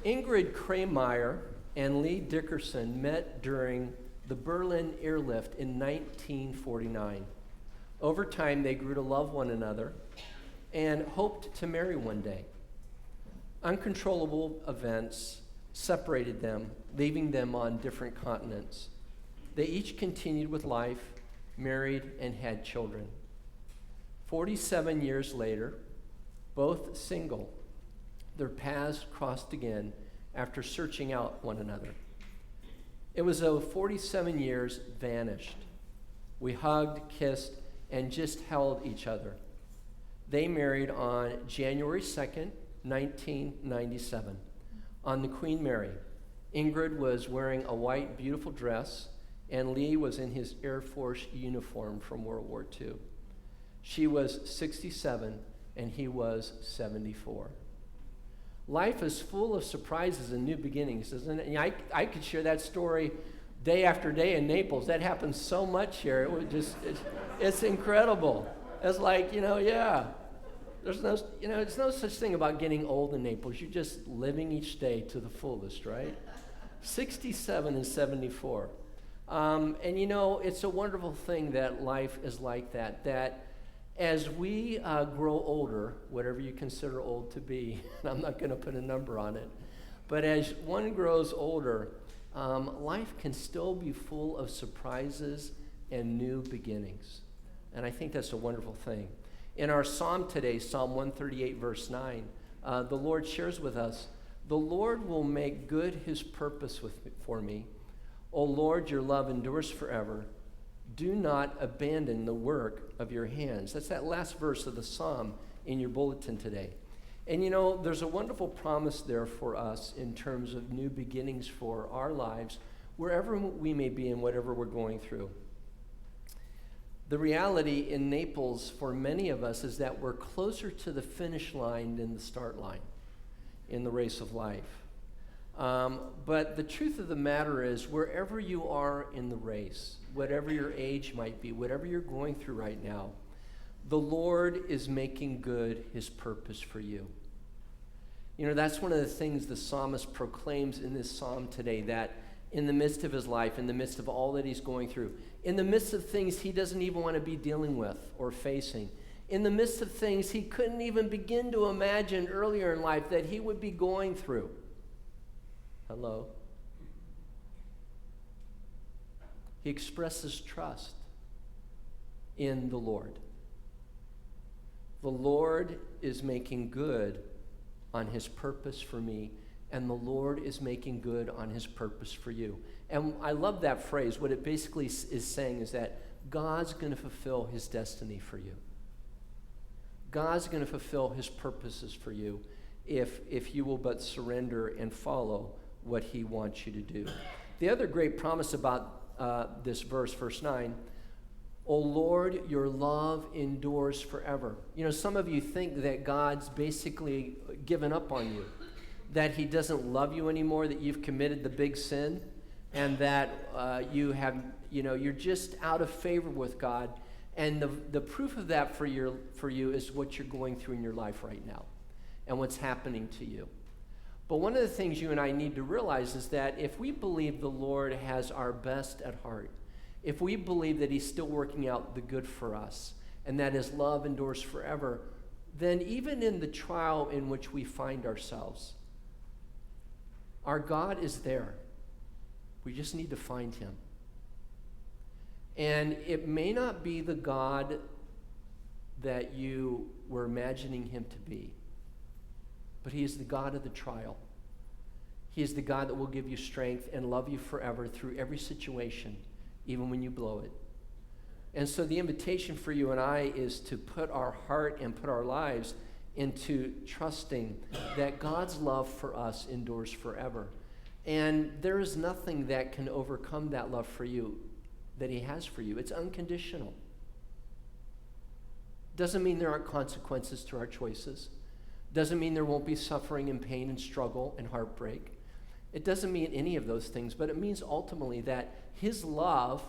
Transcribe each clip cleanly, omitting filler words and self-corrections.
Ingrid Kremeyer and Lee Dickerson met during the Berlin Airlift in 1949. Over time, they grew to love one another and hoped to marry one day. Uncontrollable events separated them, leaving them on different continents. They each continued with life, married, and had children. 47 years later, both single, their paths crossed again after searching out one another. It was though 47 years vanished. We hugged, kissed, and just held each other. They married on January 2nd, 1997, on the Queen Mary. Ingrid was wearing a white, beautiful dress, and Lee was in his Air Force uniform from World War II. She was 67, and he was 74. Life is full of surprises and new beginnings, isn't it? And I could share that story day after day in Naples. That happens so much here. It would it's incredible. It's like, there's no such thing about getting old in Naples. You're just living each day to the fullest, right? 67 and 74. And it's a wonderful thing that life is like that as we grow older, whatever you consider old to be, and I'm not going to put a number on it, but as one grows older, life can still be full of surprises and new beginnings. And I think that's a wonderful thing. In our psalm today, Psalm 138, verse 9, the Lord shares with us, "The Lord will make good his purpose for me. O Lord, your love endures forever. Do not abandon the work of your hands." That's that last verse of the psalm in your bulletin today. And there's a wonderful promise there for us in terms of new beginnings for our lives, wherever we may be and whatever we're going through. The reality in Naples for many of us is that we're closer to the finish line than the start line in the race of life. But the truth of the matter is, wherever you are in the race, whatever your age might be, whatever you're going through right now, the Lord is making good his purpose for you. That's one of the things the psalmist proclaims in this psalm today, that in the midst of his life, in the midst of all that he's going through, in the midst of things he doesn't even want to be dealing with or facing, in the midst of things he couldn't even begin to imagine earlier in life that he would be going through. Hello? He expresses trust in the Lord. The Lord is making good on his purpose for me, and the Lord is making good on his purpose for you. And I love that phrase. What it basically is saying is that God's going to fulfill his destiny for you. God's going to fulfill his purposes for you if you will but surrender and follow what he wants you to do. The other great promise about this verse 9, "O Lord, your love endures forever." Some of you think that God's basically given up on you, that he doesn't love you anymore, that you've committed the big sin, and that you're just out of favor with God. And the proof of that for you is what you're going through in your life right now and what's happening to you. But one of the things you and I need to realize is that if we believe the Lord has our best at heart, if we believe that he's still working out the good for us, and that his love endures forever, then even in the trial in which we find ourselves, our God is there. We just need to find him. And it may not be the God that you were imagining him to be, but he is the God of the trial. He is the God that will give you strength and love you forever through every situation, even when you blow it. And so the invitation for you and I is to put our heart and put our lives into trusting that God's love for us endures forever. And there is nothing that can overcome that love for you that he has for you. It's unconditional. Doesn't mean there aren't consequences to our choices. Doesn't mean there won't be suffering and pain and struggle and heartbreak. It doesn't mean any of those things, but it means ultimately that his love,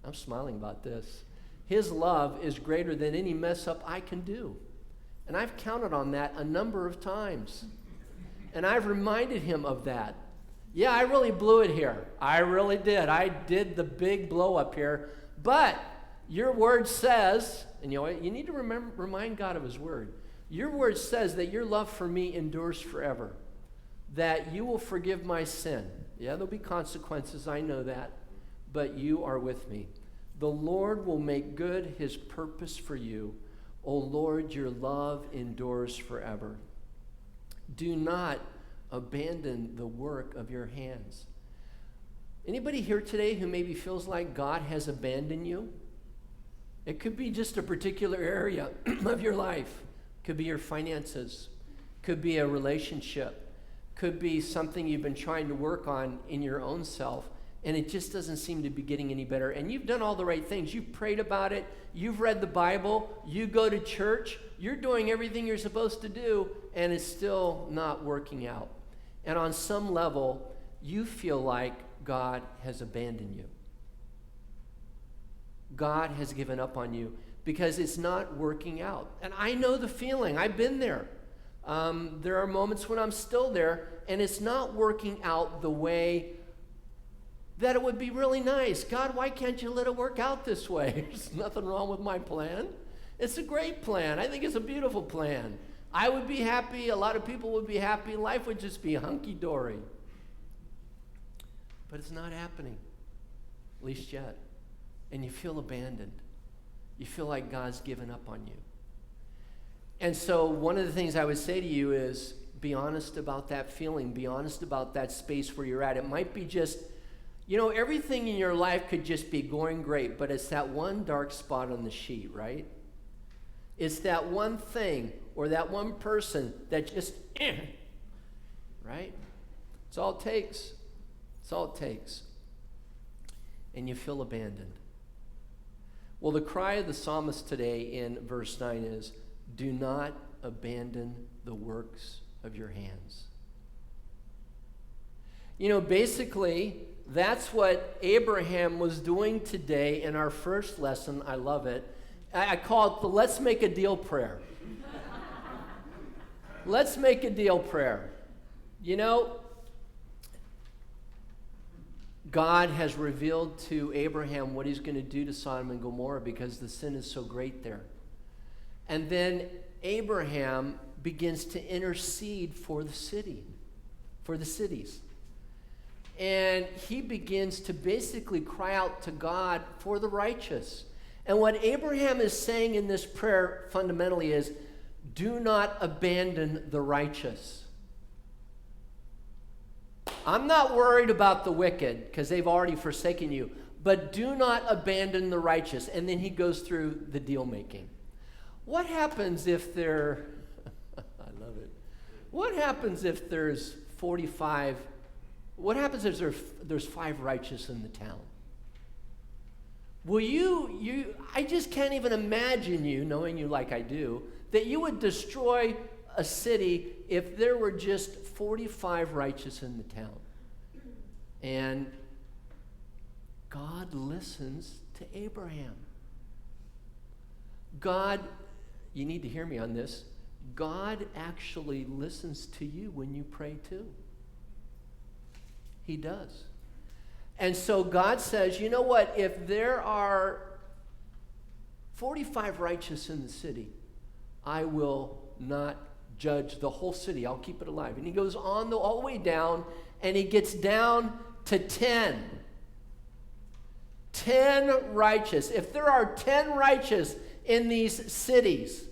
I'm smiling about this, his love is greater than any mess up I can do. And I've counted on that a number of times. And I've reminded him of that. Yeah, I really blew it here. I really did. I did the big blow up here. But your word says, and you know what? You need to remind God of his word. Your word says that your love for me endures forever, that you will forgive my sin. Yeah, there'll be consequences, I know that, but you are with me. The Lord will make good his purpose for you. O Lord, your love endures forever. Do not abandon the work of your hands. Anybody here today who maybe feels like God has abandoned you? It could be just a particular area of your life. Could be your finances. Could be a relationship. Could be something you've been trying to work on in your own self, and it just doesn't seem to be getting any better. And you've done all the right things. You've prayed about it. You've read the Bible. You go to church. You're doing everything you're supposed to do, and it's still not working out. And on some level, you feel like God has abandoned you. God has given up on you because it's not working out. And I know the feeling. I've been there. There are moments when I'm still there, and it's not working out the way that it would be really nice. God, why can't you let it work out this way? There's nothing wrong with my plan. It's a great plan. I think it's a beautiful plan. I would be happy. A lot of people would be happy. Life would just be hunky-dory. But it's not happening, at least yet. And you feel abandoned. You feel like God's given up on you. And so one of the things I would say to you is be honest about that feeling. Be honest about that space where you're at. It might be just, everything in your life could just be going great, but it's that one dark spot on the sheet, right? It's that one thing or that one person that just, right? It's all it takes. It's all it takes. And you feel abandoned. Well, the cry of the psalmist today in verse 9 is, do not abandon the works of your hands. Basically, that's what Abraham was doing today in our first lesson. I love it. I call it the let's make a deal prayer. Let's make a deal prayer. God has revealed to Abraham what he's going to do to Sodom and Gomorrah because the sin is so great there. And then Abraham begins to intercede for the city, for the cities. And he begins to basically cry out to God for the righteous. And what Abraham is saying in this prayer fundamentally is, do not abandon the righteous. I'm not worried about the wicked because they've already forsaken you, but do not abandon the righteous. And then he goes through the deal making. What happens if there, I love it. What happens if there's 45, what happens if there's 5 righteous in the town? Will I just can't even imagine you, knowing you like I do, that you would destroy a city if there were just 45 righteous in the town. And God listens to Abraham. God, you need to hear me on this, God actually listens to you when you pray too. He does. And so God says, you know what, if there are 45 righteous in the city, I will not judge the whole city. I'll keep it alive. And he goes on all the way down, and he gets down to 10. 10 righteous. If there are 10 righteous in these cities,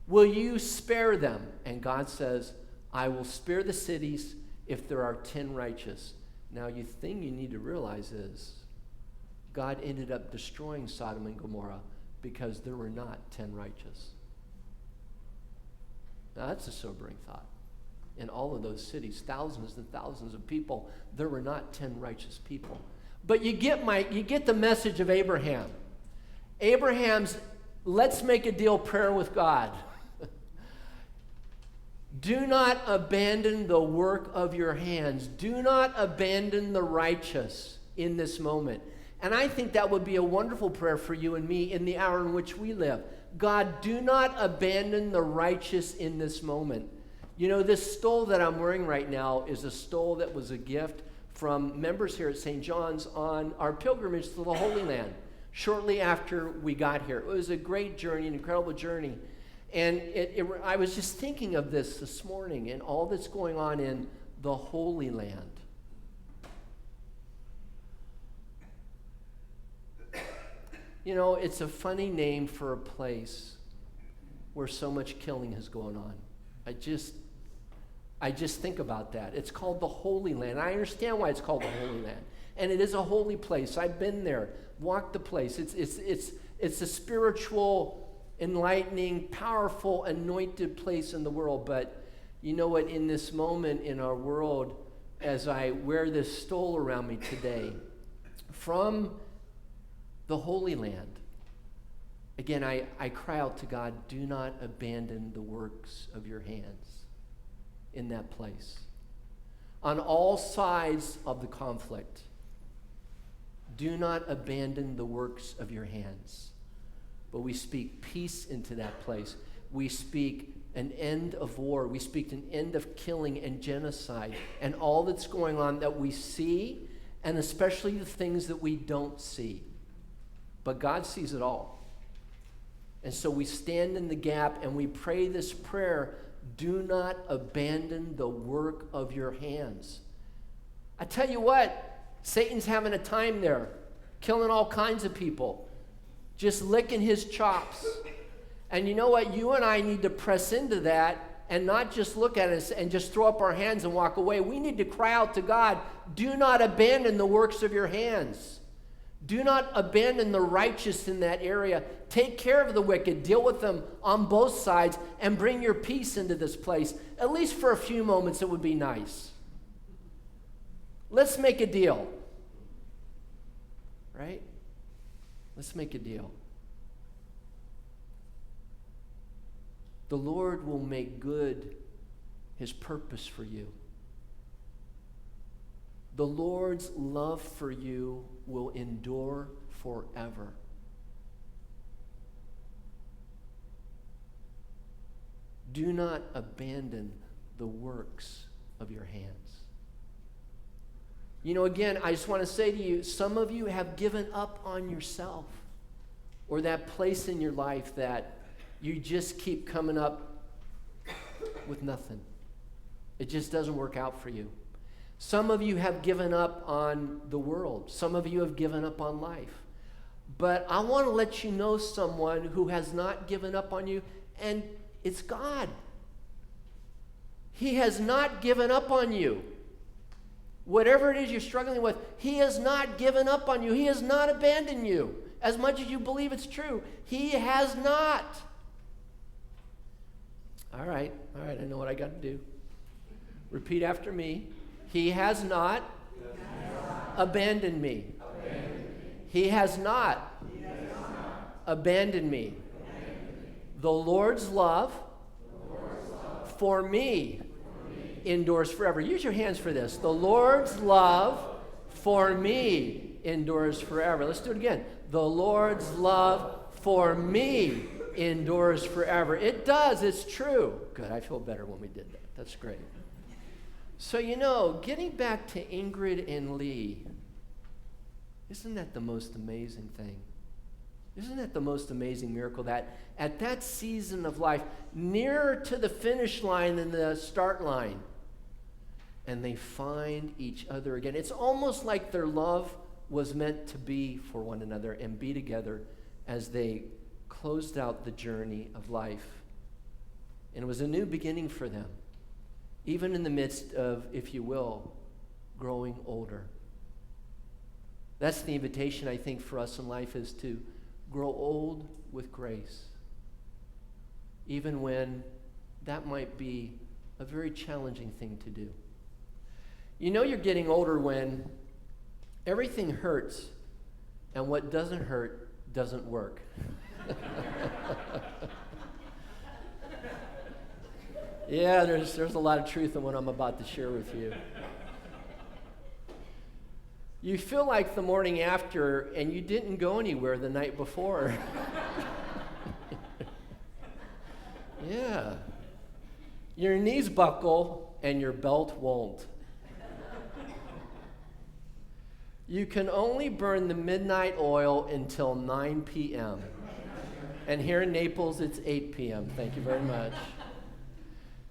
will you spare them? And God says, I will spare the cities if there are 10 righteous. Now, the thing you need to realize is God ended up destroying Sodom and Gomorrah because there were not 10 righteous. Now, that's a sobering thought. In all of those cities, thousands and thousands of people, there were not 10 righteous people. But you get the message of Abraham. Abraham's let's make a deal prayer with God. Do not abandon the work of your hands. Do not abandon the righteous in this moment. And I think that would be a wonderful prayer for you and me in the hour in which we live. God, do not abandon the righteous in this moment. You know, this stole that I'm wearing right now is a stole that was a gift from members here at St. John's on our pilgrimage to the Holy Land shortly after we got here. It was a great journey, an incredible journey. And I was just thinking of this morning and all that's going on in the Holy Land. You know, it's a funny name for a place where so much killing is going on. I just think about that. It's called the Holy Land. I understand why it's called the Holy Land. And it is a holy place. I've been there, walked the place. It's a spiritual, enlightening, powerful, anointed place in the world. But you know what? In this moment in our world, as I wear this stole around me today, from the Holy Land, again, I cry out to God, do not abandon the works of your hands in that place. On all sides of the conflict, do not abandon the works of your hands. But we speak peace into that place. We speak an end of war. We speak an end of killing and genocide and all that's going on that we see, and especially the things that we don't see. But God sees it all. And so we stand in the gap and we pray this prayer, do not abandon the work of your hands. I tell you what, Satan's having a time there, killing all kinds of people, just licking his chops. And you know what? You and I need to press into that and not just look at us and just throw up our hands and walk away. We need to cry out to God, do not abandon the works of your hands. Do not abandon the righteous in that area. Take care of the wicked. Deal with them on both sides and bring your peace into this place. At least for a few moments, it would be nice. Let's make a deal. Right? Let's make a deal. The Lord will make good his purpose for you. The Lord's love for you will endure forever. Do not abandon the works of your hands. You know, again, I just want to say to you, some of you have given up on yourself, or that place in your life that you just keep coming up with nothing. It just doesn't work out for you. Some of you have given up on the world. Some of you have given up on life. But I want to let you know someone who has not given up on you, and it's God. He has not given up on you. Whatever it is you're struggling with, he has not given up on you. He has not abandoned you. As much as you believe it's true, he has not. All right, I know what I got to do. Repeat after me. He has not abandoned me. He has not abandoned me. The Lord's love for me endures forever. Use your hands for this. The Lord's love for me endures forever. Let's do it again. The Lord's love for me endures forever. It does. It's true. Good. I feel better when we did that. That's great. So, you know, getting back to Ingrid and Lee, isn't that the most amazing thing? Isn't that the most amazing miracle that at that season of life, nearer to the finish line than the start line, and they find each other again. It's almost like their love was meant to be for one another and be together as they closed out the journey of life. And it was a new beginning for them, even in the midst of, if you will, growing older. That's the invitation, I think, for us in life, is to grow old with grace, even when that might be a very challenging thing to do. You know you're getting older when everything hurts and what doesn't hurt doesn't work. Yeah, there's a lot of truth in what I'm about to share with you. You feel like the morning after and you didn't go anywhere the night before. Yeah. Your knees buckle and your belt won't. You can only burn the midnight oil until 9 p.m. And here in Naples, it's 8 p.m. Thank you very much.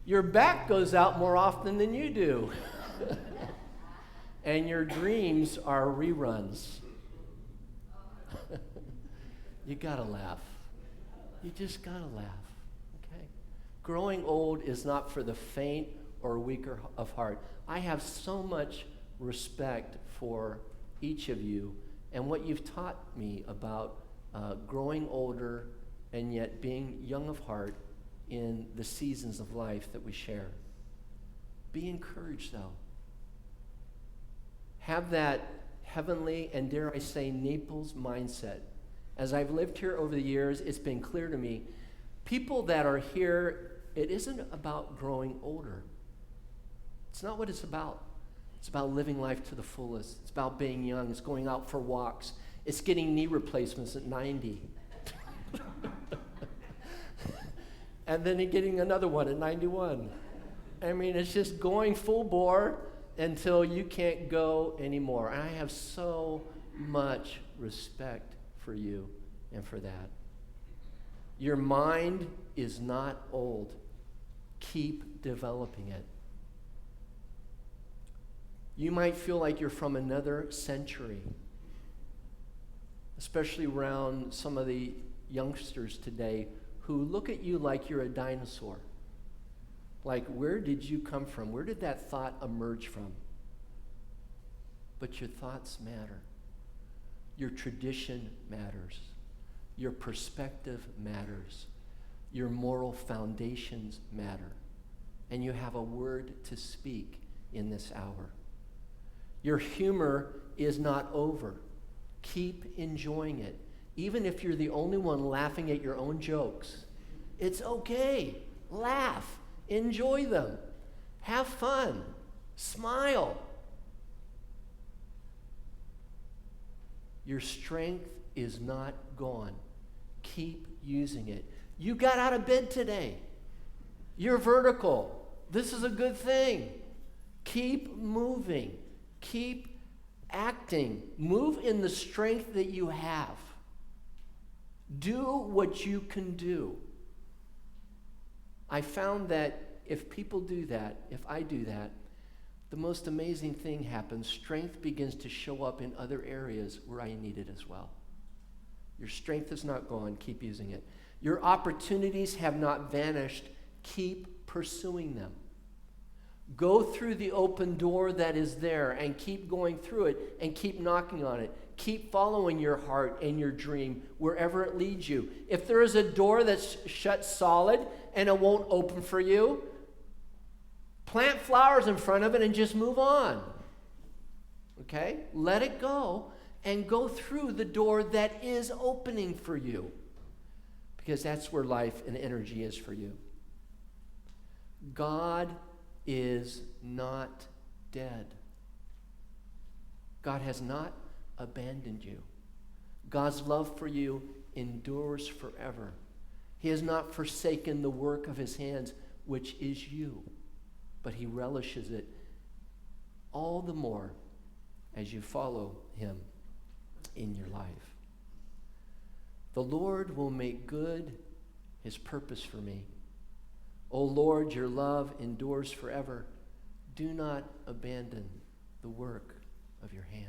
Your back goes out more often than you do. And your dreams are reruns. You gotta laugh. You just gotta laugh, okay? Growing old is not for the faint or weaker of heart. I have so much respect for each of you and what you've taught me about growing older and yet being young of heart in the seasons of life that we share. Be encouraged, though. Have that heavenly and, dare I say, Naples mindset. As I've lived here over the years, it's been clear to me, people that are here, it isn't about growing older. It's not what it's about. It's about living life to the fullest. It's about being young. It's going out for walks. It's getting knee replacements at 90. And then getting another one at 91. I mean, it's just going full bore until you can't go anymore. And I have so much respect for you and for that. Your mind is not old. Keep developing it. You might feel like you're from another century, especially around some of the youngsters today who look at you like you're a dinosaur. Like, where did you come from? Where did that thought emerge from? But your thoughts matter. Your tradition matters. Your perspective matters. Your moral foundations matter. And you have a word to speak in this hour. Your humor is not over. Keep enjoying it. Even if you're the only one laughing at your own jokes, it's okay. Laugh. Enjoy them. Have fun. Smile. Your strength is not gone. Keep using it. You got out of bed today. You're vertical. This is a good thing. Keep moving. Keep acting. Move in the strength that you have. Do what you can do. I found that if people do that, if I do that, the most amazing thing happens. Strength begins to show up in other areas where I need it as well. Your strength is not gone. Keep using it. Your opportunities have not vanished. Keep pursuing them. Go through the open door that is there and keep going through it and keep knocking on it. Keep following your heart and your dream wherever it leads you. If there is a door that's shut solid and it won't open for you, plant flowers in front of it and just move on. Okay? Let it go and go through the door that is opening for you, because that's where life and energy is for you. God is not dead. God has not abandoned you. God's love for you endures forever. He has not forsaken the work of his hands, which is you, but he relishes it all the more as you follow him in your life. The Lord will make good his purpose for me. O Lord, your love endures forever. Do not abandon the work of your hands.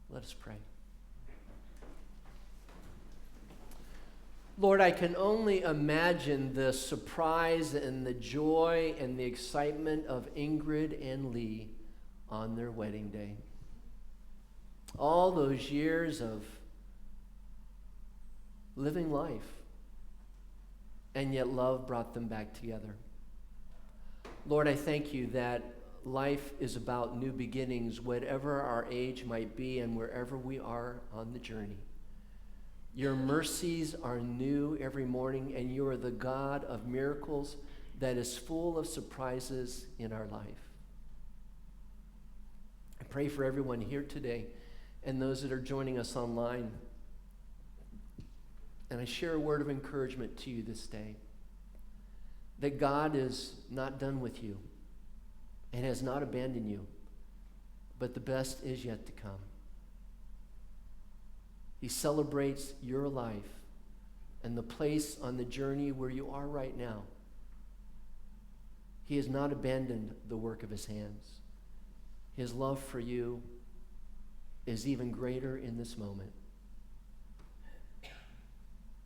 Let us pray. Lord, I can only imagine the surprise and the joy and the excitement of Ingrid and Lee on their wedding day. All those years of living life, and yet love brought them back together. Lord, I thank you that life is about new beginnings, whatever our age might be and wherever we are on the journey. Your mercies are new every morning, and you are the God of miracles that is full of surprises in our life. I pray for everyone here today and those that are joining us online. And I share a word of encouragement to you this day. that God is not done with you and has not abandoned you, but the best is yet to come. He celebrates your life and the place on the journey where you are right now. He has not abandoned the work of his hands. His love for you is even greater in this moment.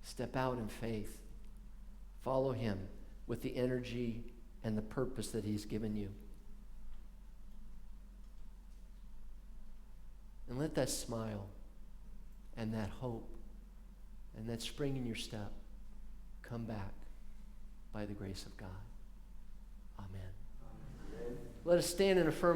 Step out in faith. Follow him with the energy and the purpose that he's given you. And let that smile and that hope and that spring in your step come back by the grace of God. Amen. Let us stand and affirm